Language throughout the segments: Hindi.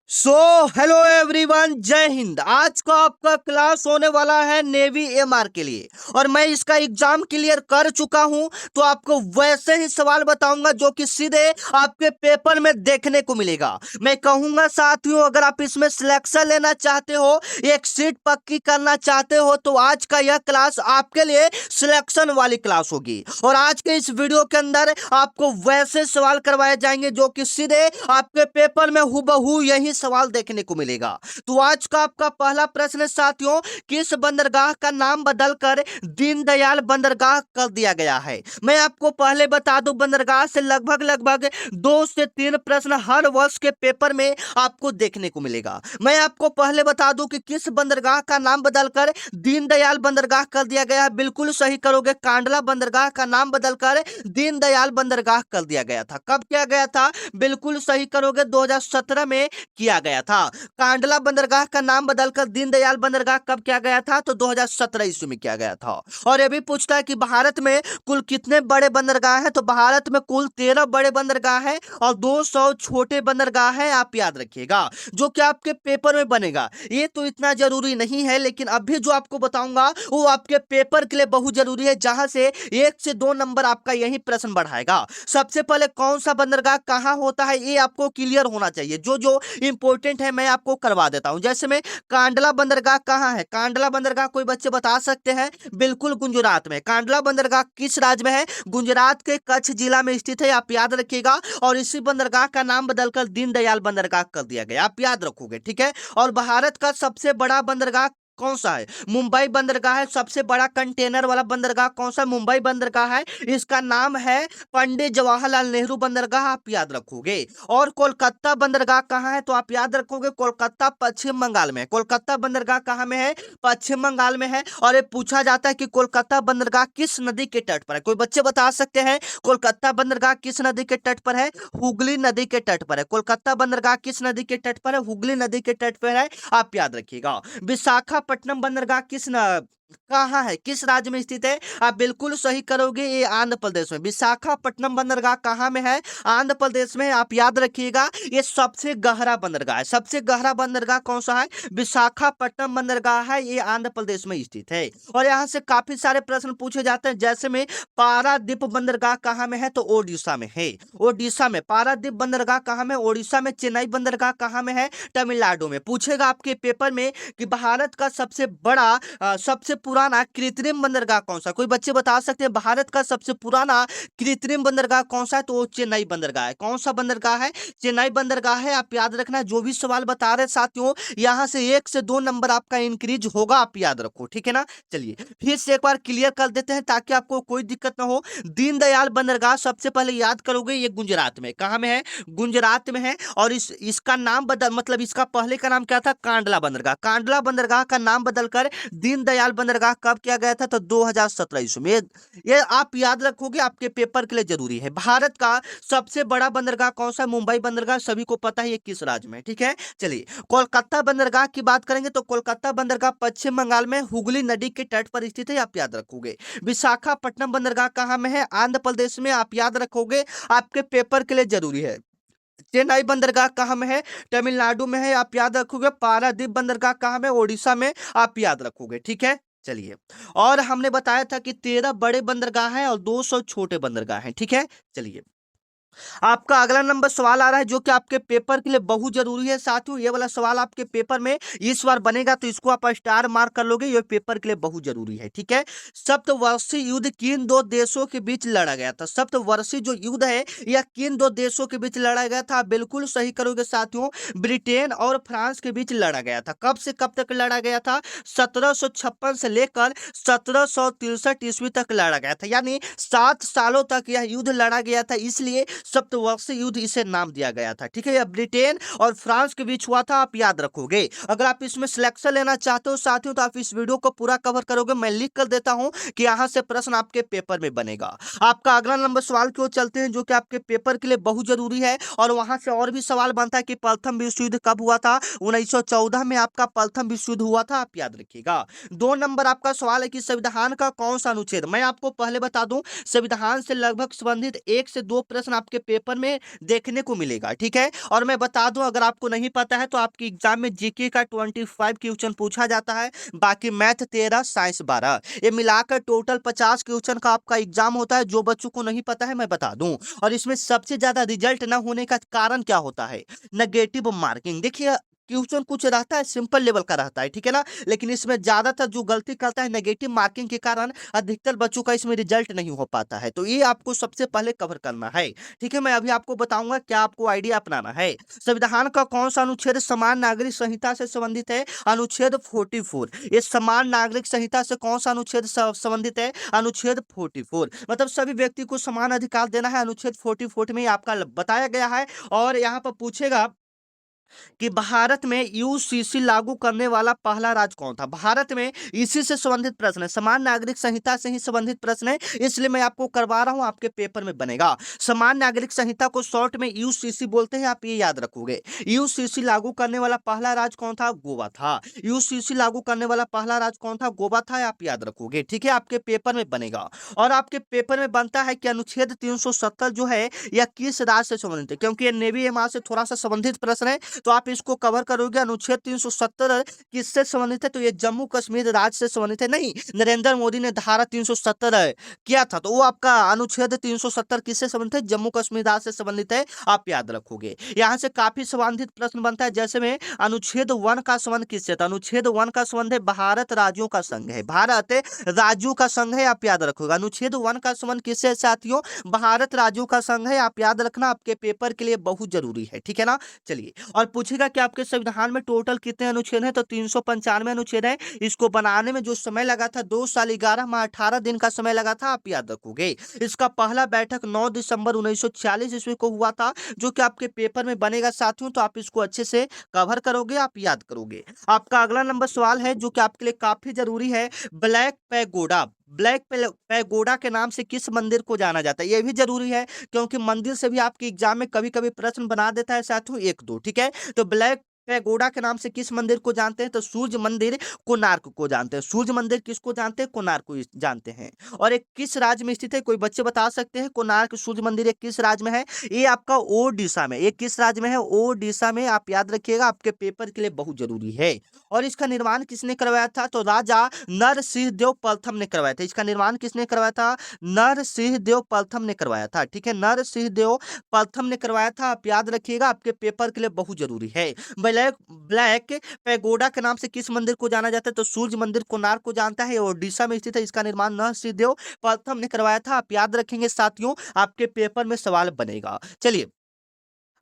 सो हेलो एवरीवन, जय हिंद। आज का आपका क्लास होने वाला है नेवी एमआर के लिए और मैं इसका एग्जाम क्लियर कर चुका हूं। तो आपको वैसे ही सवाल बताऊंगा जो कि सीधे आपके पेपर में देखने को मिलेगा। मैं कहूंगा साथियों, अगर आप इसमें सिलेक्शन लेना चाहते हो, एक सीट पक्की करना चाहते हो, तो आज का यह क्लास आपके लिए सिलेक्शन वाली क्लास होगी। और आज के इस वीडियो के अंदर आपको वैसे सवाल करवाए जाएंगे जो कि सीधे आपके पेपर में हूबहू यही सवाल देखने को मिलेगा। तो आज का आपका पहला प्रश्न है साथियों, किस बंदरगाह का नाम बदलकर दीनदयाल बंदरगाह कर दिया गया है? मैं आपको पहले बता दूं, बंदरगाह से लगभग लगभग 2 से 3 प्रश्न हर वर्ष के पेपर में आपको देखने को मिलेगा। मैं आपको पहले बता दूं कि किस बंदरगाह का नाम बदलकर दीनदयाल बंदरगाह कर दिया गया है। बिल्कुल सही करोगे, कांडला बंदरगाह का नाम बदलकर दीनदयाल बंदरगाह कर दिया गया था। कब किया गया था? बिल्कुल सही करोगे, 2017 में किया गया था। कांडला बंदरगाह का नाम बदलकर दीनदयाल बंदरगाह कब किया गया था? तो 2017 ईस्वी में किया गया था। और ये भी पूछता है कि भारत में कुल कितने बड़े बंदरगाह हैं? तो भारत में कुल 13 बड़े बंदरगाह हैं और 200 छोटे बंदरगाह हैं। आप याद रखिएगा, जो कि आपके पेपर में बनेगा। ये तो इतना जरूरी नहीं है, लेकिन अभी जो आपको बताऊंगा वो आपके पेपर के लिए बहुत जरूरी है, जहां से 1 से 2 नंबर आपका यही प्रश्न बढ़ाएगा। सबसे पहले कौन सा बंदरगाह कहां होता है, ये आपको क्लियर होना चाहिए। जो जो इंपॉर्टेंट है मैं आपको करवा देता हूं। जैसे में कांडला बंदरगाह कहां है? कांडला बंदरगाह कोई बच्चे बता सकते हैं? बिल्कुल गुजरात में। कांडला बंदरगाह किस राज्य में है? गुजरात के कच्छ जिला में स्थित है। आप याद रखिएगा। और इसी बंदरगाह का नाम बदलकर दीनदयाल बंदरगाह कर दिया गया। आप याद रखोगे, ठीक है। और भारत का सबसे बड़ा बंदरगाह कौन सा है? मुंबई बंदरगाह है। सबसे बड़ा कंटेनर वाला बंदरगाह कौन सा? मुंबई बंदरगाह है। इसका नाम है पंडित जवाहरलाल नेहरू बंदरगाह। आप याद रखोगे। और कोलकाता बंदरगाह कहाँ है? तो आप याद रखोगे, कोलकाता पश्चिम बंगाल में है। कोलकाता बंदरगाह कहाँ में है? पश्चिम बंगाल में है। और ये पूछा जाता है कि कोलकाता बंदरगाह किस नदी के तट पर है? कोई बच्चे बता सकते हैं कोलकाता बंदरगाह किस नदी के तट पर है? हुगली नदी के तट पर है। कोलकाता बंदरगाह किस नदी के तट पर है? हुगली नदी के तट पर है। आप याद रखिएगा। विशाखापट्टनम बंदरगाह कहाँ है, किस राज्य में स्थित है? आप बिल्कुल सही करोगे, ये आंध्र प्रदेश में। विशाखापट्टनम बंदरगाह कहाँ में है? आंध्र प्रदेश में। आप याद रखिएगा, ये सबसे गहरा बंदरगाह है। सबसे गहरा बंदरगाह कौन सा है? विशाखापट्टनम बंदरगाह है। ये आंध्र प्रदेश में स्थित है। और यहाँ से काफी सारे प्रश्न पूछे जाते हैं, जैसे में पारादीप बंदरगाह कहाँ में है? तो ओडिशा में है। ओडिशा में पारादीप बंदरगाह कहाँ में? ओडिशा में। चेन्नई बंदरगाह कहाँ में है? तमिलनाडु में। पूछेगा आपके पेपर में कि भारत का सबसे बड़ा सबसे पुराना कृत्रिम बंदरगाह कौन सा? कोई बच्चे बता सकते हैं भारत का सबसे पुराना कृत्रिम बंदरगाह कौन सा है? तो वो चेन्नई बंदरगाह है। कौन सा बंदरगाह है? चेन्नई बंदरगाह है। आप याद रखना, जो भी सवाल बता रहे साथियों, यहां से 1 से 2 नंबर आपका इंक्रीज होगा। आप याद रखो, ठीक है ना। चलिए फिर से एक बार क्लियर कर देते हैं ताकि आपको कोई दिक्कत ना हो। दीनदयाल बंदरगाह सबसे पहले याद करोगे, ये गुजरात में। कहां में है? गुजरात में है। और इसका नाम बदल, मतलब इसका पहले का नाम क्या था? कांडला बंदरगाह। कांडला बंदरगाह का नाम बदलकर दीनदयाल बंदरगाह कब किया गया था? तो 2017 ईस्वी में। ये आप याद रखोगे, आपके पेपर के लिए जरूरी है। भारत का सबसे बड़ा बंदरगाह कौन सा? मुंबई बंदरगाह। सभी को पता है ये किस राज्य में, ठीक है। चलिए कोलकाता बंदरगाह की बात करेंगे तो कोलकाता बंदरगाह पश्चिम बंगाल में हुगली नदी के तट पर स्थित है। आप याद रखोगे। विशाखापट्टनम बंदरगाह कहाँ में है? आंध्र प्रदेश में। आप याद रखोगे, आपके पेपर के लिए जरूरी है। चेन्नई बंदरगाह कहाँ में है? तमिलनाडु में है। आप याद रखोगे। पारादीप बंदरगाह कहाँ में? ओडिशा में। आप याद रखोगे, ठीक है। चलिए, और हमने बताया था कि 13 बड़े बंदरगाह हैं और 200 छोटे बंदरगाह हैं, ठीक है। चलिए, आपका अगला नंबर सवाल आ रहा है जो कि आपके पेपर के लिए बहुत जरूरी है साथियों। ये वाला सवाल आपके पेपर में इस बार बनेगा, तो इसको आप स्टार मार्क कर लोगे। ये पेपर के लिए बहुत जरूरी है, ठीक है। सप्तवर्षीय युद्ध किन 2 देशों के बीच लड़ा गया था? सप्तवर्षीय जो युद्ध है, यह किन 2 देशों के बीच लड़ा गया था? बिल्कुल सही करोगे साथियों, ब्रिटेन और फ्रांस के बीच लड़ा गया था। कब से कब तक लड़ा गया था? 1756 से लेकर 1763 ईस्वी तक लड़ा गया था। यानी 7 सालों तक यह युद्ध लड़ा गया था, इसलिए सप्तवर्षीय युद्ध इसे नाम दिया गया था, ठीक है। यह ब्रिटेन और फ्रांस के बीच हुआ था। आप याद रखोगे। अगर आप इसमें सिलेक्शन लेना चाहते हो साथियों, तो आप इस वीडियो को पूरा कवर करोगे। मैं लिख कर देता हूं कि यहां से प्रश्न आपके पेपर में बनेगा। आपका अगला नंबर सवाल की ओर चलते हैं, जो कि आपके पेपर के लिए बहुत जरूरी है। और वहां से और भी सवाल बनता है कि प्रथम विश्व युद्ध कब हुआ था? 1914 में आपका प्रथम विश्व युद्ध हुआ था। आप याद रखिएगा। 2 नंबर आपका सवाल है कि संविधान का कौन सा अनुच्छेद? मैं आपको पहले बता दूं, संविधान से लगभग संबंधित 1 से 2 प्रश्न आपके आपके पेपर में देखने को मिलेगा, ठीक है। और मैं बता दूं, अगर आपको नहीं पता है तो आपके एग्जाम में जीके का 25 क्वेश्चन पूछा जाता है, बाकी मैथ 13, साइंस 12, ये मिलाकर टोटल 50 क्वेश्चन का आपका एग्जाम होता है। जो बच्चों को नहीं पता है मैं बता दूं। और इसमें सबसे ज्यादा रिजल्ट ना होने का कारण क्या होता है? Negative marking. देखिए, क्वेश्चन कुछ रहता है सिंपल लेवल का रहता है, ठीक है ना, लेकिन इसमें ज्यादातर जो गलती करता है नेगेटिव मार्किंग के कारण अधिकतर बच्चों का इसमें रिजल्ट नहीं हो पाता है। तो ये आपको सबसे पहले कवर करना है, ठीक है। मैं अभी आपको बताऊंगा क्या आपको आइडिया अपनाना है। संविधान का कौन सा अनुच्छेद समान नागरिक संहिता से संबंधित है? अनुच्छेद 44। ये समान नागरिक संहिता से कौन सा अनुच्छेद संबंधित है? अनुच्छेद 44। मतलब सभी व्यक्ति को समान अधिकार देना है, अनुच्छेद 44 में आपका बताया गया है। और यहाँ पर पूछेगा कि भारत में यूसीसी लागू करने वाला पहला राज्य कौन था? भारत में इसी से संबंधित प्रश्न है, समान नागरिक संहिता से ही संबंधित प्रश्न है, इसलिए मैं आपको करवा रहा हूं, आपके पेपर में बनेगा। समान नागरिक संहिता को शॉर्ट में यूसीसी बोलते हैं, आप ये याद रखोगे। यूसीसी लागू करने वाला पहला राज्य कौन था? गोवा था। यूसीसी लागू करने वाला पहला राज्य कौन था? गोवा था, आप याद रखोगे, ठीक है। आपके पेपर में बनेगा। और आपके पेपर में बनता है कि अनुच्छेद 370 जो है यह किस राज्य से संबंधित है? क्योंकि ये नेवी एमआर से थोड़ा सा संबंधित प्रश्न है, तो आप इसको कवर करोगे। अनुच्छेद 370 किससे संबंधित है? तो ये जम्मू कश्मीर राज्य से संबंधित है। नहीं, नरेंद्र मोदी ने धारा 370 किया था, तो वो आपका अनुच्छेद 370 किससे संबंधित है? जम्मू कश्मीर राज्य से संबंधित है, आप याद रखोगे। यहाँ से काफी संबंधित प्रश्न बनता है, जैसे में अनुच्छेद 1 का संबंध किससे था? अनुच्छेद 1 का संबंध है भारत राज्यों का संघ है, भारत राज्यों का संघ है, आप याद रखोगे। अनुच्छेद 1 का संबंध किससे साथियों? भारत राज्यों का संघ है, आप याद रखना, आपके पेपर के लिए बहुत जरूरी है, ठीक है ना। चलिए, और पूछेगा कि आपके संविधान में टोटल कितने अनुच्छेद हैं? तो 395 अनुच्छेद है। इसको बनाने में जो समय लगा था 2 साल 11 माह 18 दिन का समय लगा था, आप याद रखोगे। इसका पहला बैठक 9 दिसंबर 1946 ईस्वी को हुआ था, जो कि आपके पेपर में बनेगा साथियों, तो आप इसको अच्छे से कवर करोगे, आप याद करोगे। आपका अगला नंबर सवाल है जो कि आपके लिए काफी जरूरी है। ब्लैक पैगोडा, ब्लैक पैगोडा के नाम से किस मंदिर को जाना जाता है? यह भी जरूरी है, क्योंकि मंदिर से भी आपके एग्जाम में कभी कभी प्रश्न बना देता है साथियों, 1-2, ठीक है। तो ब्लैक पैगोडा के नाम से किस मंदिर को जानते हैं? तो सूर्य मंदिर कोणार्क को जानते हैं। सूर्य मंदिर किसको जानते हैं? कोणार्क को जानते हैं। और एक किस राज्य में स्थित है? कोई बच्चे बता सकते हैं कोणार्क सूर्य मंदिर एक किस राज्य में है? ये आपका ओडिशा में। ये किस राज्य में है? ओडिशा में, आप याद रखिएगा, आपके पेपर के लिए बहुत जरूरी है। और इसका निर्माण किसने करवाया था? तो राजा नरसिंह देव प्रथम ने करवाया था। इसका निर्माण किसने करवाया था? नरसिंह देव प्रथम ने करवाया था, ठीक है। नरसिंह देव प्रथम ने करवाया था, आप याद रखिएगा, आपके पेपर के लिए बहुत जरूरी है। ब्लैक पैगोडा के नाम से किस मंदिर को जाना जाता है? तो सूर्य मंदिर कोणार्क को जानता है, ओडिशा में स्थित है। इसका निर्माण नरसिंह देव प्रथम ने करवाया था, आप याद रखेंगे साथियों, आपके पेपर में सवाल बनेगा। चलिए,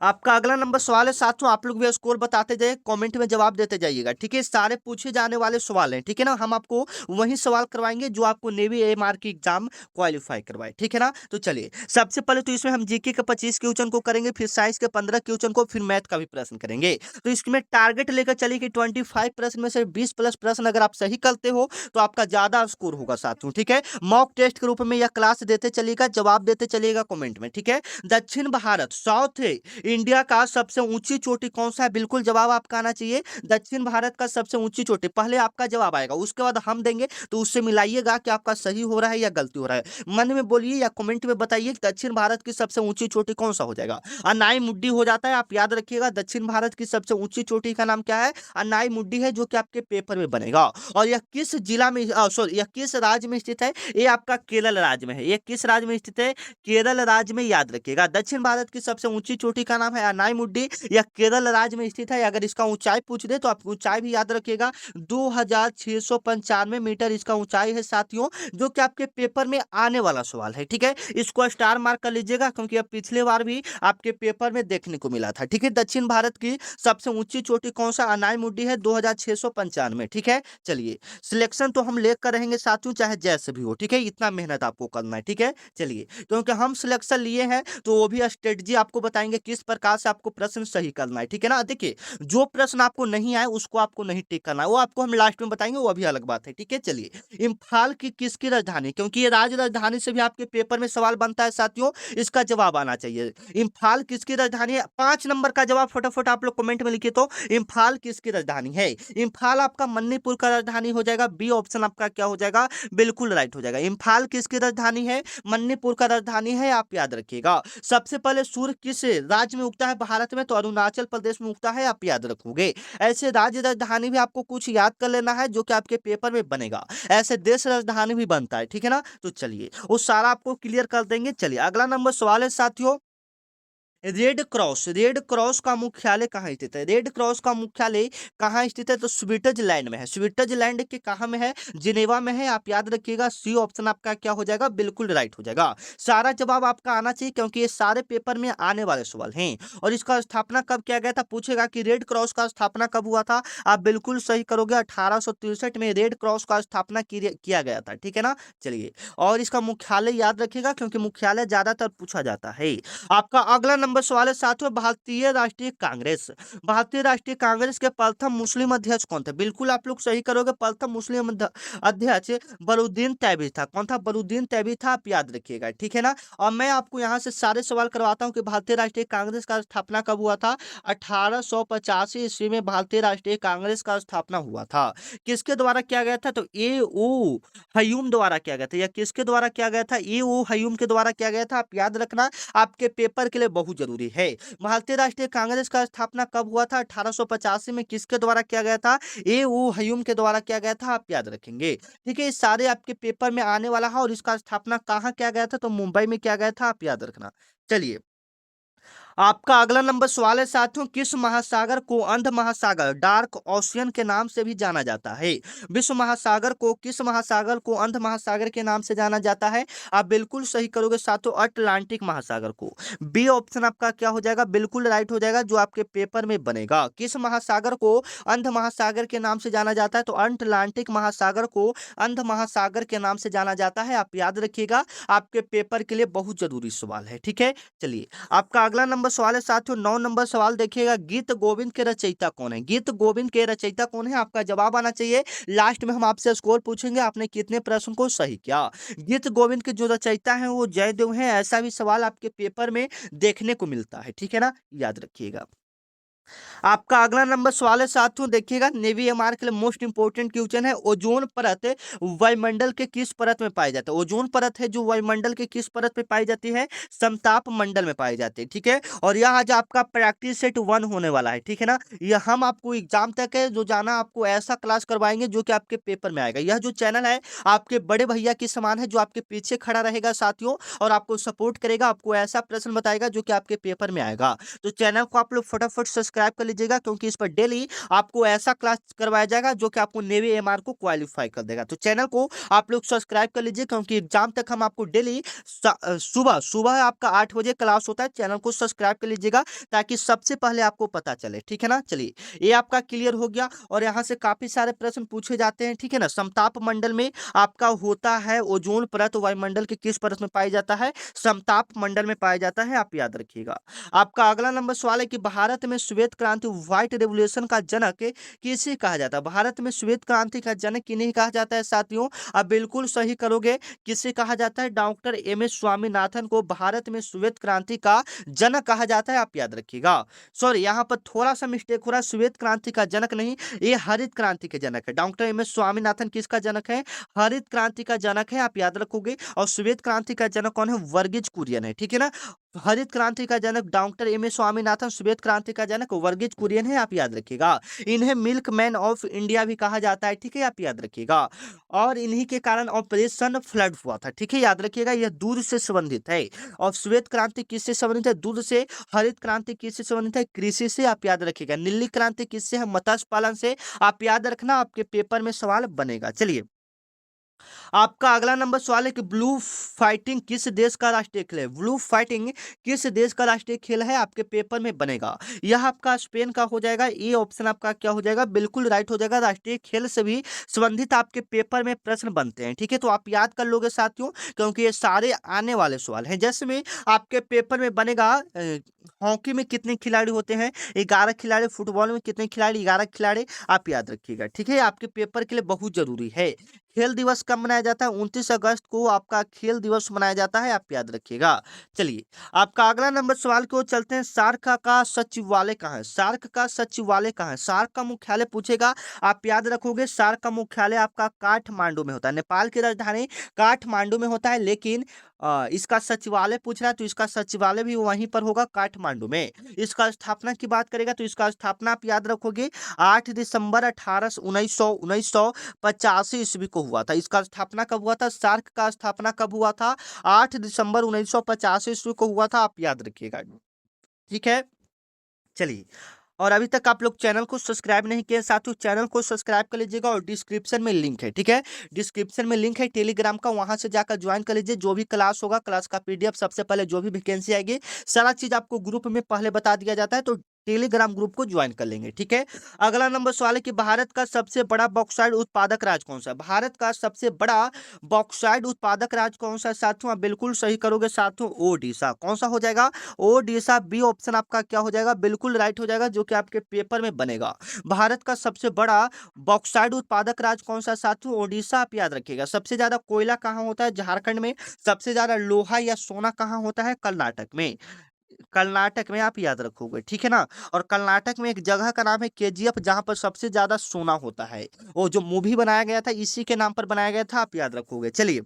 आपका अगला नंबर सवाल है साथियों, आप लोग भी स्कोर बताते जाइए, कमेंट में जवाब देते जाइएगा, ठीक है। सारे पूछे जाने वाले सवाल हैं, ठीक है ना। हम आपको वही सवाल करवाएंगे जो आपको नेवी एएमआर की एग्जाम क्वालिफाई करवाए, ठीक है ना। तो चलिए, सबसे पहले तो इसमें हम जीके के 25 क्वेश्चन को करेंगे, फिर साइंस के 15 क्वेश्चन को, फिर मैथ का भी प्रश्न करेंगे। तो इसमें टारगेट लेकर चलिए कि 25 प्रश्न में से 20 प्लस प्रश्न अगर आप सही करते हो तो आपका ज्यादा स्कोर होगा साथियों, ठीक है। मॉक टेस्ट के रूप में यह क्लास देते चलिएगा, जवाब देते चलिएगा कमेंट में, ठीक है। दक्षिण भारत, साउथ इंडिया का सबसे ऊंची चोटी कौन सा है? बिल्कुल जवाब आपका आना चाहिए। दक्षिण भारत का सबसे ऊंची चोटी, पहले आपका जवाब आएगा, उसके बाद हम देंगे, तो उससे मिलाइएगा कि आपका सही हो रहा है या गलती हो रहा है। मन में बोलिए या कमेंट में बताइए दक्षिण भारत की सबसे ऊंची चोटी कौन सा हो जाएगा। अनाई मुड्डी हो जाता है, आप याद रखिएगा। दक्षिण भारत की सबसे ऊंची चोटी का नाम क्या है? अनाई मुड्डी है, जो कि आपके पेपर में बनेगा। और यह किस जिला में, सॉरी, यह किस राज्य में स्थित है? ये आपका केरल राज्य में है। ये किस राज्य में स्थित है? केरल राज्य में, याद रखिएगा। दक्षिण भारत की सबसे ऊंची चोटी का नाम है अनाई मुड्डी, यह केरल राज्य में स्थित है। अगर इसका ऊंचाई पूछ दे तो आप ऊंचाई भी याद रखिएगा, 2695 मीटर इसका ऊंचाई है साथियों, जो कि आपके पेपर में आने वाला सवाल है, ठीक है। इसको स्टार मार्क कर लीजिएगा, क्योंकि अब पिछले बार भी आपके पेपर में देखने को मिला था, ठीक है। दक्षिण भारत की सबसे ऊंची चोटी कौन सा? अनाई मुड्डी है, 2695, ठीक है। चलिए, सिलेक्शन तो हम लेकर रहेंगे साथियों, चाहे जैसे भी हो, ठीक है। इतना मेहनत आपको करना है, ठीक है। चलिए, क्योंकि हम सिलेक्शन लिए हैं तो वो भी स्ट्रेटजी आपको बताएंगे किस प्रकार से आपको प्रश्न सही करना है, ठीक है ना। देखिए, जो प्रश्न आपको नहीं आए उसको आपको नहीं टिक करना है, वो आपको हम लास्ट में बताएंगे, वो अभी अलग बात है, ठीक है। चलिए, इम्फाल की किसकी राजधानी, क्योंकि ये राज्य राजधानी से भी आपके पेपर में सवाल बनता है साथियों, इसका जवाब आना चाहिए। इम्फाल किसकी राजधानी है? 5 नंबर का जवाब फटाफट आप लोग कमेंट में लिखिए तो, इम्फाल किसकी राजधानी है? इम्फाल आपका मणिपुर का राजधानी हो जाएगा, बी ऑप्शन आपका क्या हो जाएगा, बिल्कुल राइट हो जाएगा। इम्फाल किसकी राजधानी है? मणिपुर का राजधानी है, आप याद रखिएगा। सबसे पहले सूर्य किस राज्य में उगता है भारत में? तो अरुणाचल प्रदेश में उगता है, आप याद रखोगे। ऐसे राज्य राजधानी भी आपको कुछ याद कर लेना है जो कि आपके पेपर में बनेगा, ऐसे देश राजधानी भी बनता है, ठीक है ना। तो चलिए, वो सारा आपको क्लियर कर देंगे। चलिए, अगला नंबर सवाल है साथियों, रेड क्रॉस का मुख्यालय कहाँ स्थित है? रेड क्रॉस का मुख्यालय कहाँ स्थित है? तो स्विट्जरलैंड में है। स्विट्जरलैंड के कहाँ में है? जिनेवा में है, आप याद रखिएगा। सी ऑप्शन आपका क्या हो जाएगा, बिल्कुल राइट हो जाएगा। सारा जवाब आपका आना चाहिए क्योंकि ये सारे पेपर में आने वाले सवाल हैं। और इसका स्थापना कब किया गया था? पूछेगा कि रेड क्रॉस का स्थापना कब हुआ था, आप बिल्कुल सही करोगे, 1863 में रेड क्रॉस का स्थापना किया गया था, ठीक है ना। चलिए, और इसका मुख्यालय याद रखिएगा क्योंकि मुख्यालय ज्यादातर पूछा जाता है। आपका अगला नंबर सवाल है साथियों, भारतीय राष्ट्रीय कांग्रेस। भारतीय राष्ट्रीय कांग्रेस के प्रथम मुस्लिम अध्यक्ष कौन थे? बिल्कुल आप लोग सही करोगे, प्रथम मुस्लिम अध्यक्ष बरूद्दीन तैयबी था। कौन था? बरूद्दीन तैयबी था, आप याद रखिएगा, ठीक है ना। और मैं आपको यहाँ से सारे सवाल करवाता हूँ कि भारतीय राष्ट्रीय कांग्रेस का स्थापना कब हुआ था? 1885 ईस्वी में भारतीय राष्ट्रीय कांग्रेस का स्थापना हुआ था। किसके द्वारा किया गया था? तो ए ओ हयूम द्वारा किया गया था। या किसके द्वारा किया गया था? ए ओ हयूम के द्वारा किया गया था, आप याद रखना, आपके पेपर के लिए बहुत जरूरी है। भारतीय राष्ट्रीय कांग्रेस का स्थापना कब हुआ था? 1885 में। किसके द्वारा किया गया था? ए ओ हयूम के द्वारा किया गया था, आप याद रखेंगे, ठीक है। ये सारे आपके पेपर में आने वाला है। और इसका स्थापना कहाँ किया गया था? तो मुंबई में किया गया था, आप याद रखना। चलिए, आपका अगला नंबर सवाल है साथियों, किस महासागर को अंध महासागर डार्क ओशियन के नाम से भी जाना जाता है? विश्व महासागर को किस महासागर को अंध महासागर के नाम से जाना जाता है? आप बिल्कुल सही करोगे साथियों, अटलांटिक महासागर को। बी ऑप्शन आपका क्या हो जाएगा, बिल्कुल राइट हो जाएगा, जो आपके पेपर में बनेगा। किस महासागर को अंध महासागर के नाम से जाना जाता है? तो अटलांटिक महासागर को अंध महासागर के नाम से जाना जाता है, आप याद रखिएगा, आपके पेपर के लिए बहुत जरूरी सवाल है, ठीक है। चलिए, आपका अगला नंबर सवाल है साथियों, 9 नंबर सवाल देखिएगा, गीत गोविंद के रचयिता कौन है? गीत गोविंद के रचयिता कौन है? आपका जवाब आना चाहिए। लास्ट में हम आपसे स्कोर पूछेंगे, आपने कितने प्रश्न को सही किया। गीत गोविंद के जो रचयिता हैं वो जयदेव हैं, ऐसा भी सवाल आपके पेपर में देखने को मिलता है, ठीक है ना, याद रखिएगा। आपका अगला नंबर सवाल है साथियों, देखिएगा, नेवी एमआर के लिए मोस्ट इंपोर्टेंट क्वेश्चन है, ओजोन परत वायुमंडल के किस परत में पाई जाती है? ओजोन परत है जो वायुमंडल के किस परत में पाई जाती है? समताप मंडल में पाई जाती है, ठीक है। और यह आज आपका प्रैक्टिस सेट 1 होने वाला है, ठीक है ना। यह हम आपको एग्जाम तक है जो जाना, आपको ऐसा क्लास करवाएंगे जो कि आपके पेपर में आएगा। यह जो चैनल है आपके बड़े भैया के समान है, जो आपके पीछे खड़ा रहेगा साथियों, और आपको सपोर्ट करेगा, आपको ऐसा प्रश्न बताएगा जो कि आपके पेपर में आएगा। तो चैनल को आप लोग फटाफट सब्सक्राइब कर लीजिएगा क्योंकि इस पर डेली आपको ऐसा क्लास करवाया जाएगा जो कि आपको नेवी एमआर को क्वालिफाई कर देगा। तो चैनल को आप लोग सब्सक्राइब कर लीजिए क्योंकि एग्जाम तक हम आपको डेली सुबह सुबह आपका 8 बजे क्लास होता है। चैनल को सब्सक्राइब कर लीजिएगा ताकि सबसे पहले आपको पता चले, ठीक है ना। चलिए, ये आपका क्लियर हो गया। और यहाँ से काफी सारे प्रश्न पूछे जाते हैं, ठीक है ना। समताप मंडल में आपका होता है ओजोन परत, वायुमंडल के किस परत में पाया जाता है? समताप मंडल में पाया जाता है, आप याद रखिएगा। आपका अगला नंबर सवाल है कि भारत में श्वेत क्रांति व्हाइट रेवोल्यूशन का जनक किसे कहा जाता है? भारत में श्वेत क्रांति का जनक किन्हें कहा जाता है साथियों? आप बिल्कुल सही करोगे, किसे कहा जाता है? डॉक्टर एम एस स्वामीनाथन को भारत में श्वेत क्रांति का जनक कहा जाता है, आप याद रखिएगा। सॉरी, यहाँ पर थोड़ा सा मिस्टेक हो रहा है, श्वेत क्रांति का जनक नहीं, ये हरित क्रांति के जनक है। डॉक्टर एम एस स्वामीनाथन किसका जनक है? हरित क्रांति का जनक है, आप याद रखोगे। और श्वेत क्रांति का जनक कौन है? वर्गीज कुरियन है, ठीक है ना। हरित क्रांति का जनक डॉक्टर एम एस स्वामीनाथन, श्वेत क्रांति का जनक वर्गीज कुरियन है, आप याद रखिएगा। इन्हें मिल्क मैन ऑफ इंडिया भी कहा जाता है, ठीक है, आप याद रखिएगा। और इन्हीं के कारण ऑपरेशन फ्लड हुआ था, ठीक है, याद रखिएगा। यह दूध से संबंधित है। और श्वेत क्रांति किससे संबंधित है? दूध से। हरित क्रांति किससे संबंधित है? कृषि से, आप याद रखिएगा। नीली क्रांति किससे है? मत्स्य पालन से, आप याद रखना, आपके पेपर में सवाल बनेगा। चलिए, आपका अगला नंबर सवाल है कि ब्लू फाइटिंग किस देश का राष्ट्रीय खेल है? ब्लू फाइटिंग किस देश का राष्ट्रीय खेल है? आपके पेपर में बनेगा। यह आपका स्पेन का हो जाएगा। ये ऑप्शन आपका क्या हो जाएगा? बिल्कुल राइट हो जाएगा। राष्ट्रीय खेल से भी संबंधित आपके पेपर में प्रश्न बनते हैं, ठीक है। तो आप याद कर लोगे साथियों क्योंकि ये सारे आने वाले सवाल हैं। जैसे में आपके पेपर में बनेगा हॉकी में कितने खिलाड़ी होते हैं? 11 खिलाड़ी। फुटबॉल में कितने खिलाड़ी? 11 खिलाड़ी। आप याद रखिएगा, ठीक है? आपके पेपर के लिए बहुत ज़रूरी है। खेल दिवस कब मनाया जाता है? 29 अगस्त को आपका खेल दिवस मनाया जाता है, आप याद रखिएगा। चलिए, आपका अगला नंबर सवाल की ओर चलते हैं। सार्क का सचिवालय कहाँ है? सार्क का सचिवालय कहाँ है? सार्क का मुख्यालय पूछेगा, आप याद रखोगे सार्क का मुख्यालय आपका काठमांडू में होता है। नेपाल की राजधानी काठमांडू में होता है, लेकिन इसका सचिवालय पूछ रहा है तो इसका सचिवालय भी वहीं पर होगा, काठमांडू में। इसका स्थापना की बात करेगा तो इसका स्थापना आप याद रखोगे 8 दिसंबर 1985 ईस्वी को हुआ था। इसका स्थापना कब हुआ था? सार्क का स्थापना कब हुआ था? 8 दिसंबर 1985 ईस्वी को हुआ था, आप याद रखिएगा। ठीक है, चलिए। और अभी तक आप लोग चैनल को सब्सक्राइब नहीं किए साथियों, चैनल को सब्सक्राइब कर लीजिएगा और डिस्क्रिप्शन में लिंक है, ठीक है? डिस्क्रिप्शन में लिंक है टेलीग्राम का, वहां से जाकर ज्वाइन कर लीजिए। जो भी क्लास होगा, क्लास का पीडीएफ सबसे पहले, जो भी वैकेंसी आएगी, सारा चीज आपको ग्रुप में पहले बता दिया जाता है, तो टेलीग्राम ग्रुप को ज्वाइन कर लेंगे, ठीक है? अगला नंबर सवाल है कि भारत का सबसे बड़ा बॉक्साइड उत्पादक राज्य कौन सा है? भारत का सबसे बड़ा बॉक्साइड उत्पादक राज्य कौन सा है साथियों? आप बिल्कुल सही करोगे साथियों, ओडिशा। कौन सा हो जाएगा? ओडिशा। बी ऑप्शन आपका क्या हो जाएगा? बिल्कुल राइट हो जाएगा, जो कि आपके पेपर में बनेगा। भारत का सबसे बड़ा बॉक्साइड उत्पादक राज्य कौन सा है साथियों? ओडिशा, आप याद रखिएगा। सबसे ज्यादा कोयला कहाँ होता है? झारखंड में। सबसे ज्यादा लोहा या सोना कहाँ होता है? कर्नाटक में। कर्नाटक में, आप याद रखोगे, ठीक है ना? और कर्नाटक में एक जगह का नाम है केजीएफ, जहां पर सबसे ज्यादा सोना होता है। वो जो मूवी बनाया गया था, इसी के नाम पर बनाया गया था, आप याद रखोगे। चलिए,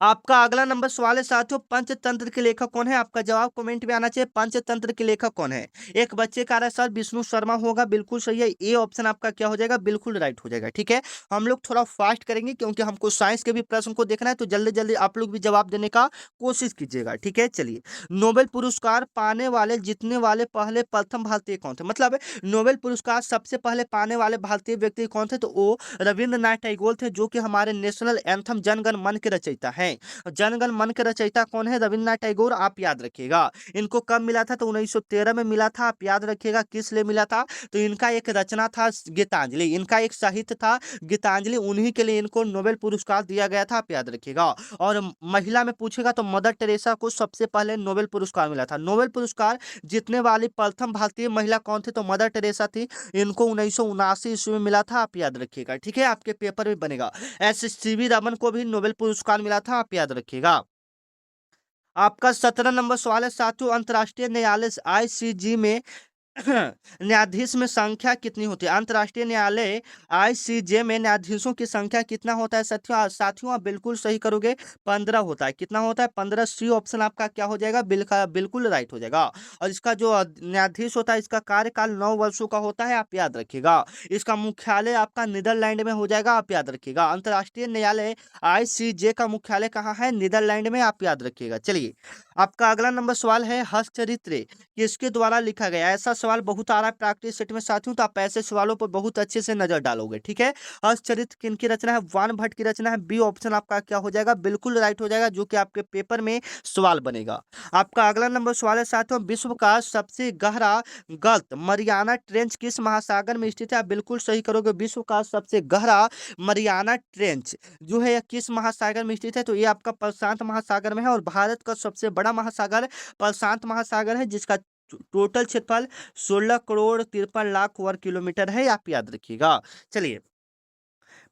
आपका अगला नंबर सवाल है साथियों, पंचतंत्र के लेखक कौन है? आपका जवाब कमेंट में आना चाहिए। पंचतंत्र के लेखक कौन है? एक बच्चे का रहा सर, विष्णु शर्मा होगा, बिल्कुल सही है। ए ऑप्शन आपका क्या हो जाएगा? बिल्कुल राइट हो जाएगा, ठीक है? हम लोग थोड़ा फास्ट करेंगे क्योंकि हमको साइंस के भी प्रश्न को देखना है, तो जल्दी जल्दी आप लोग भी जवाब देने का कोशिश कीजिएगा, ठीक है? चलिए, नोबेल पुरस्कार पाने वाले, जीतने वाले पहले प्रथम भारतीय कौन थे? मतलब नोबेल पुरस्कार सबसे पहले पाने वाले भारतीय व्यक्ति कौन थे? तो वो रविंद्रनाथ टैगोर थे, जो कि हमारे नेशनल एंथम जनगण मन के रचयिता हैं। जनगण मन के रचयिता कौन है? रविन्द्रनाथ टैगोर, आप याद रखिएगा। इनको कब मिला था? तो 1913 में मिला था, आप याद रखिएगा। किस लिए मिला था? तो इनका एक रचना था गीतांजलि, इनका एक साहित्य था गीतांजलि, उन्हीं के लिए इनको नोबेल पुरस्कार दिया गया था, आप याद रखिएगा। और महिला में पूछेगा तो मदर टेरेसा को सबसे पहले नोबेल पुरस्कार मिला था। नोबेल पुरस्कार जीतने वाली प्रथम भारतीय महिला कौन थी? तो मदर टेरेसा थी। इनको 1979 ईस्वी में मिला था, आप याद रखिएगा, ठीक है? आपके पेपर में बनेगा। सीवी रमन को भी नोबेल पुरस्कार मिला था, आप याद रखिएगा। आपका 17 नंबर सवाल है साथियों, अंतर्राष्ट्रीय न्यायालय आईसीजी में न्यायाधीश में संख्या कितनी होती है? अंतर्राष्ट्रीय न्यायालय आईसीजे में न्यायाधीशों की संख्या कितना होता है साथियों? साथियों, आप बिल्कुल सही करोगे, 15 होता है। कितना होता है? 15। सी ऑप्शन आपका क्या हो जाएगा? बिल्कुल राइट हो जाएगा। और इसका जो न्यायाधीश होता है, इसका कार्यकाल 9 वर्षों का होता है, आप याद रखिएगा। इसका मुख्यालय आपका नीदरलैंड में हो जाएगा, आप याद रखिएगा। अंतर्राष्ट्रीय न्यायालय आईसीजे का मुख्यालय कहाँ है? नीदरलैंड में, आप याद रखिएगा। चलिए, आपका अगला नंबर सवाल है, हस्तचरित्र किसके द्वारा लिखा गया? ऐसा सवाल बहुत आ रहा है प्रैक्टिस सेट में साथियों, तो आप ऐसे सवालों पर बहुत अच्छे से नजर डालोगे, ठीक है? हस्तचरित्र किनकी रचना है? वान भट्ट की रचना है। बी ऑप्शन आपका क्या हो जाएगा? बिल्कुल राइट हो जाएगा, जो कि आपके पेपर में सवाल बनेगा। आपका अगला नंबर सवाल है साथियों, विश्व का सबसे गहरा गल्त मरियाना ट्रेंच किस महासागर में स्थित है? आप बिल्कुल सही करोगे। विश्व का सबसे गहरा मरियाना ट्रेंच जो है किस महासागर में स्थित है? तो ये आपका प्रशांत महासागर में है। और भारत का सबसे बड़ा महासागर प्रशांत महासागर है, जिसका टोटल क्षेत्रफल 16 करोड़ 53 लाख वर्ग किलोमीटर है, आप याद रखिएगा। चलिए,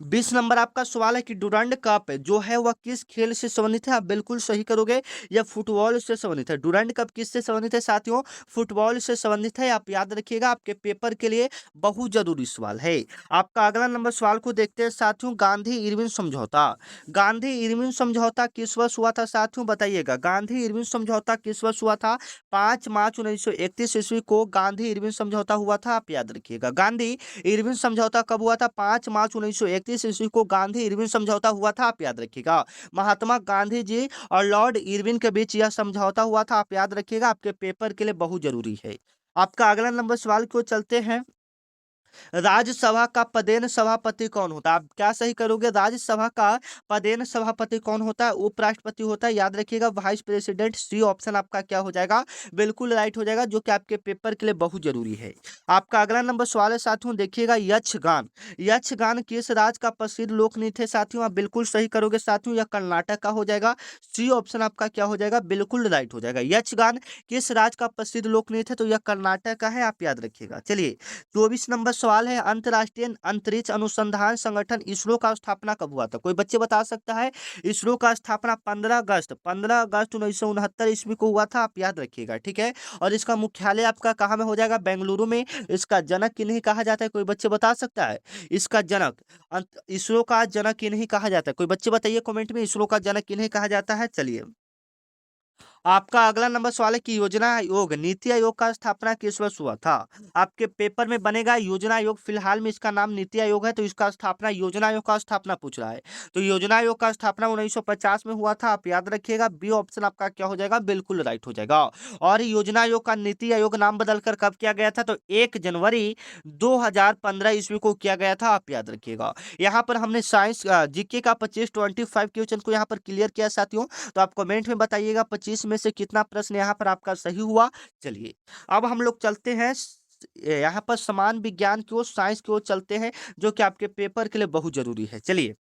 20 नंबर आपका सवाल है कि डुरंड कप जो है वह किस खेल से संबंधित है? आप बिल्कुल सही करोगे, यह फुटबॉल से संबंधित है। डुरंड कप किससे संबंधित है साथियों? फुटबॉल से संबंधित है, आप याद रखिएगा। आपके पेपर के लिए बहुत जरूरी सवाल है। आपका अगला नंबर सवाल को देखते हैं साथियों, गांधी इरविन समझौता। गांधी इरविन समझौता किस वर्ष हुआ था साथियों? बताइएगा, गांधी इरविन समझौता किस वर्ष हुआ था? 5 मार्च 1931 ईस्वी को गांधी इरविन समझौता हुआ था, आप याद रखिएगा। गांधी इरविन समझौता कब हुआ था? 5 मार्च 1931 ईस्वी को गांधी इरविन समझौता हुआ था, आप याद रखिएगा। महात्मा गांधी जी और लॉर्ड इरविन के बीच यह समझौता हुआ था, आप याद रखिएगा। आपके पेपर के लिए बहुत जरूरी है। आपका अगला नंबर सवाल को चलते हैं, राज्यसभा का पदेन सभापति कौन होता है? आप क्या सही करोगे? राज्यसभा का पदेन सभापति कौन होता है? उपराष्ट्रपति होता है, याद रखिएगा। वाइस प्रेसिडेंट, सी ऑप्शन आपका क्या हो जाएगा? बिल्कुल राइट हो जाएगा, जो कि आपके पेपर के लिए बहुत जरूरी है। आपका अगला नंबर सवाल है साथियों, देखिएगा, यक्षगान। यक्षगान किस राज्य का प्रसिद्ध लोक नृत्य है साथियों? आप बिल्कुल सही करोगे साथियों, यह कर्नाटक का हो जाएगा। सी ऑप्शन आपका क्या हो जाएगा? बिल्कुल राइट हो जाएगा। यक्षगान किस राज्य का प्रसिद्ध लोक नृत्य है? तो यह कर्नाटक का है, आप याद रखिएगा। चलिए, 24 नंबर सवाल है, अंतर्राष्ट्रीय अंतरिक्ष अनुसंधान संगठन इसरो का स्थापना कब हुआ था? कोई बच्चे बता सकता है? इसरो का स्थापना 15 अगस्त 1969 ईस्वी को हुआ था, आप याद रखिएगा, ठीक है। और इसका मुख्यालय आपका कहाँ में हो जाएगा? बेंगलुरु में। इसका जनक किन्हें कहा जाता है? कोई बच्चे बता सकता है? इसका जनक, इसरो का जनक किन्हें कहा जाता है? कोई बच्चे बताइए कमेंट में, इसरो का जनक किन्हें कहा जाता है। चलिए, आपका अगला नंबर सवाल है कि योजना आयोग, नीति आयोग का स्थापना किस वर्ष हुआ था? आपके पेपर में बनेगा योजना आयोग, फिलहाल में इसका नाम नीति आयोग है, तो इसका स्थापना, योजना आयोग का स्थापना पूछ रहा है। तो योजना आयोग का स्थापना 1950 में हुआ था, आप याद रखिएगा। बी ऑप्शन आपका क्या हो जाएगा? बिल्कुल राइट हो जाएगा। और योजना आयोग का नीति आयोग नाम बदलकर कब किया गया था? तो 1 जनवरी 2015 ईस्वी को किया गया था, आप याद रखिएगा। यहाँ पर हमने साइंस जीके का 25 क्वेश्चन को यहाँ पर क्लियर किया साथियों। तो आप कमेंट में बताइएगा 25 में से कितना प्रश्न यहाँ पर आपका सही हुआ। चलिए, अब हम लोग चलते हैं यहाँ पर समान विज्ञान की ओर, साइंस की ओर चलते हैं, जो कि आपके पेपर के लिए बहुत जरूरी है। चलिए,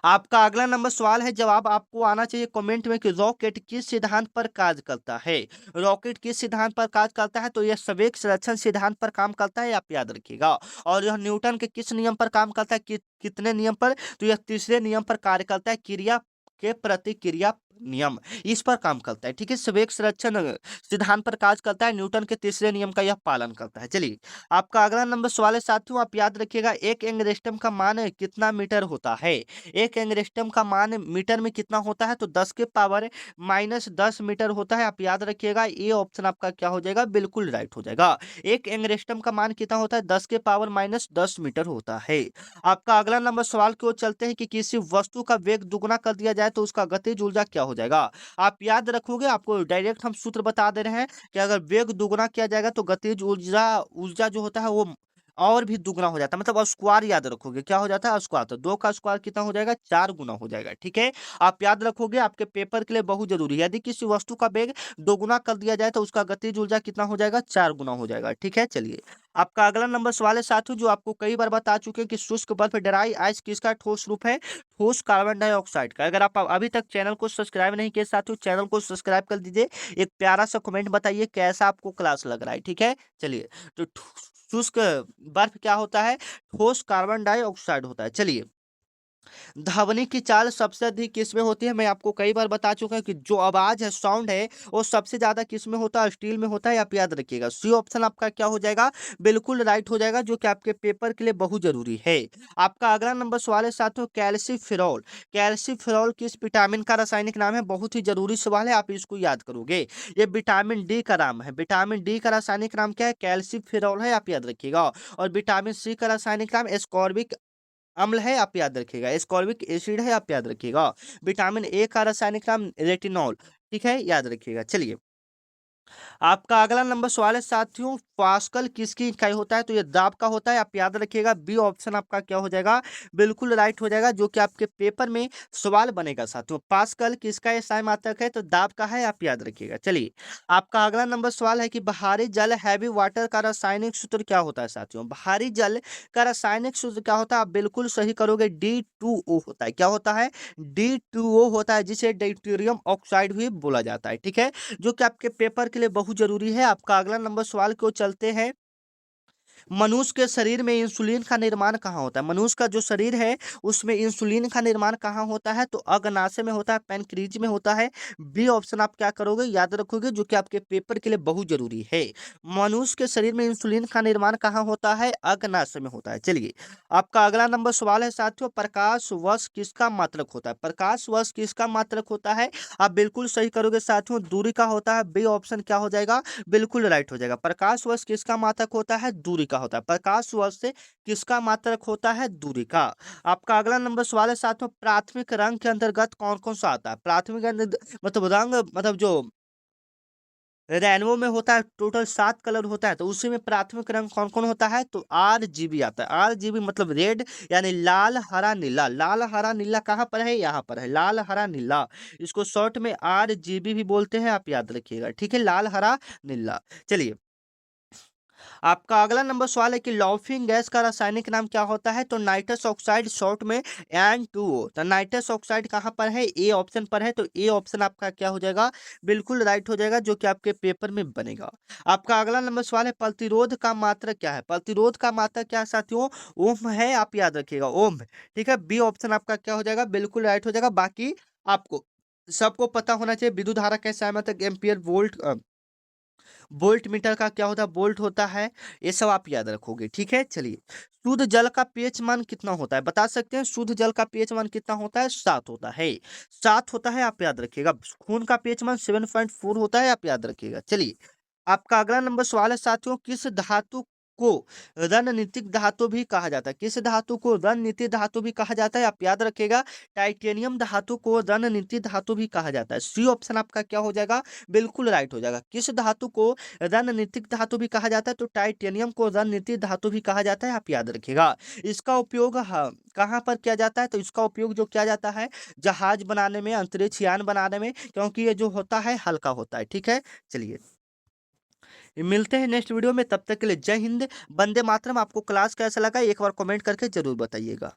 आपका अगला नंबर सवाल है, जवाब आपको आना चाहिए कमेंट में कि रॉकेट किस सिद्धांत पर कार्य करता है? रॉकेट किस सिद्धांत पर कार्य करता है? तो यह संवेग संरक्षण सिद्धांत पर काम करता है, आप याद रखिएगा। और यह न्यूटन के किस नियम पर काम करता है? कितने नियम पर? तो यह तीसरे नियम पर कार्य करता है, क्रिया के प्रतिक्रिया नियम, इस पर काम करता है, ठीक है। संवेग संरक्षण सिद्धांत पर कार्य करता है, न्यूटन के तीसरे नियम का यह पालन करता है। चलिए, आपका अगला नंबर सवाल है साथियों, आप याद रखिएगा, एक एंगस्ट्रॉम का मान कितना मीटर होता है? एक एंगस्ट्रॉम का मान मीटर में कितना होता है? तो 10 के पावर -10 मीटर होता है, आप याद रखिएगा। ये ऑप्शन आपका क्या हो जाएगा? बिल्कुल राइट हो जाएगा। एक एंगस्ट्रॉम का मान कितना होता है? 10 के पावर -10 मीटर होता है। आपका अगला नंबर सवाल की ओर चलते हैं कि किसी वस्तु का वेग दुगुना कर दिया जाए तो उसका गतिज ऊर्जा क्या हो जाएगा? आप याद रखोगे, आपको डायरेक्ट हम सूत्र बता दे रहे हैं कि अगर वेग दुगुना किया जाएगा तो गतिज ऊर्जा ऊर्जा जो होता है वो और भी दुगना हो जाता है, मतलब स्क्वायर याद रखोगे, क्या हो जाता है? स्क्वायर। तो 2 का स्क्वायर कितना हो जाएगा? 4 गुना हो जाएगा, ठीक है। आप याद रखोगे, आपके पेपर के लिए बहुत जरूरी है। यदि किसी वस्तु का वेग दोगुना कर दिया जाए तो उसका गतिज ऊर्जा कितना हो जाएगा? 4 गुना हो जाएगा, ठीक है। चलिए, आपका अगला नंबर सवाल है साथियों, जो आपको कई बार बता चुके हैं कि शुष्क बर्फ ड्राई आइस किसका ठोस रूप है? ठोस कार्बन डाइऑक्साइड का। अगर आप अभी तक चैनल को सब्सक्राइब नहीं किए साथियों, चैनल को सब्सक्राइब कर दीजिए। एक प्यारा सा कमेंट बताइए कैसा आपको क्लास लग रहा है, ठीक है। चलिए, तो शुष्क बर्फ क्या होता है? ठोस कार्बन डाइऑक्साइड होता है। चलिए, ध्वनि की चाल सबसे अधिक किसमें होती है? मैं आपको कई बार बता चुका हूं कि जो आवाज है, साउंड है, वो सबसे ज्यादा किसमें होता है? स्टील में होता है, आप याद रखिएगा। सी ऑप्शन आपका क्या हो जाएगा? बिल्कुल राइट हो जाएगा, जो कि आपके पेपर के लिए बहुत जरूरी है। आपका अगला नंबर सवाल है साथियों, कैल्सीफेरॉल। कैल्सीफेरॉल किस विटामिन का रासायनिक नाम है? बहुत ही जरूरी सवाल है, आप इसको याद करोगे। ये विटामिन डी का नाम है। विटामिन डी का रासायनिक नाम क्या है? कैल्सीफेरॉल है, आप याद रखिएगा। और विटामिन सी का रासायनिक नाम एस्कॉर्बिक अम्ल है, आप याद रखिएगा। एस्कॉर्बिक एसिड है, आप याद रखिएगा। विटामिन ए का रासायनिक नाम रेटिनॉल, ठीक है, याद रखिएगा। चलिए, आपका अगला नंबर सवाल है साथियों, पास्कल किसकी इकाई होता है? तो ये दाब का होता है, आप याद रखिएगा। बी ऑप्शन आपका क्या हो जाएगा? बिल्कुल राइट हो जाएगा, जो कि आपके पेपर में सवाल बनेगा साथियों। पास्कल किसका एसआई मात्रक है? तो दाब का है, आप याद रखिएगा। चलिए, आपका अगला नंबर सवाल है कि भारी जल हैवी वाटर का रासायनिक सूत्र क्या होता है साथियों? भारी जल का रासायनिक सूत्र क्या होता है? आप बिल्कुल सही करोगे, D2O होता है। क्या होता है? D2O होता है, जिसे ड्यूटेरियम ऑक्साइड भी बोला जाता है, ठीक है, जो कि आपके पेपर के लिए बहुत जरूरी है। आपका अगला नंबर सवाल को चलते हैं, मनुष्य के शरीर में इंसुलिन का निर्माण कहाँ होता है? मनुष्य का जो शरीर है उसमें इंसुलिन का निर्माण कहाँ होता है? तो अग्नाशय में होता है, पैनक्रीज में होता है। बी ऑप्शन आप क्या करोगे? याद रखोगे, जो कि आपके पेपर के लिए बहुत जरूरी है। मनुष्य के शरीर में इंसुलिन का निर्माण कहाँ होता है? अग्नाशय में होता है। चलिए, आपका अगला नंबर सवाल है साथियों, प्रकाश वर्ष किसका मात्रक होता है? प्रकाश वर्ष किसका मात्रक होता है? आप बिल्कुल सही करोगे साथियों, दूरी का होता है। बी ऑप्शन क्या हो जाएगा? बिल्कुल राइट हो जाएगा। प्रकाश वर्ष किसका मात्रक होता है? दूरी का होता है। प्रकाश वर्ष से किसका मात्रक होता है? दूरी का। आपका अगला नंबर सवाल है साथियों, प्राथमिक रंग के अंतर्गत कौन कौन सा आता है? प्राथमिक मतलब रंग, मतलब जो रेनबो में होता है टोटल 7 कलर होता है, तो उसी में प्राथमिक रंग कौन कौन होता है, तो RGB आता है। RGB मतलब रेड, यानी लाल हरा नीला। लाल हरा नीला कहाँ पर है, यहाँ पर है, लाल हरा नीला। इसको शॉर्ट में RGB भी बोलते हैं, आप याद रखिएगा, ठीक है, लाल हरा नीला। चलिए, आपका अगला नंबर सवाल है कि लॉफ्टिंग गैस का रासायनिक नाम क्या होता है, तो नाइट्रस ऑक्साइड, शॉर्ट में N2O। तो नाइट्रस ऑक्साइड कहाँ पर है, ए ऑप्शन पर है, तो ए ऑप्शन आपका क्या हो जाएगा, बिल्कुल राइट हो जाएगा, जो कि आपके पेपर में बनेगा। आपका अगला नंबर सवाल है प्रतिरोध का मात्रक क्या है। प्रतिरोध का मात्रक क्या है साथियों, ओम है, आप याद रखिएगा, ओम। ठीक है, बी ऑप्शन आपका क्या हो जाएगा, बिल्कुल राइट हो जाएगा। बाकी आपको सबको पता होना चाहिए विद्युत धारा कैसे है, एम्पियर वोल्ट, वोल्ट मीटर का क्या होता है, वोल्ट होता है। ये सब आप याद रखोगे, ठीक है। चलिए, शुद्ध जल का पीएच मान कितना होता है, बता सकते हैं, शुद्ध जल का पीएच मान कितना होता है, 7 होता है, 7 होता है, आप याद रखिएगा। खून का पीएच मान 7.4 होता है, आप याद रखिएगा। चलिए, आपका अगला नंबर सवाल है साथियों, किस धातु को रणनीतिक धातु भी कहा जाता है। किस धातु को रणनीतिक धातु भी कहा जाता है, आप याद रखिएगा, टाइटेनियम धातु को रणनीतिक धातु भी कहा जाता है। सी ऑप्शन आपका क्या हो जाएगा, बिल्कुल राइट हो जाएगा। किस धातु को रणनीतिक धातु भी कहा जाता है, तो टाइटेनियम को रणनीतिक धातु भी कहा जाता है, आप याद रखिएगा। इसका उपयोग कहाँ पर किया जाता है, तो इसका उपयोग जो किया जाता है जहाज बनाने में, अंतरिक्ष यान बनाने में, क्योंकि ये जो होता है हल्का होता है, ठीक है। चलिए, मिलते हैं नेक्स्ट वीडियो में, तब तक के लिए जय हिंद, वंदे मातरम। आपको क्लास कैसा लगा एक बार कमेंट करके जरूर बताइएगा।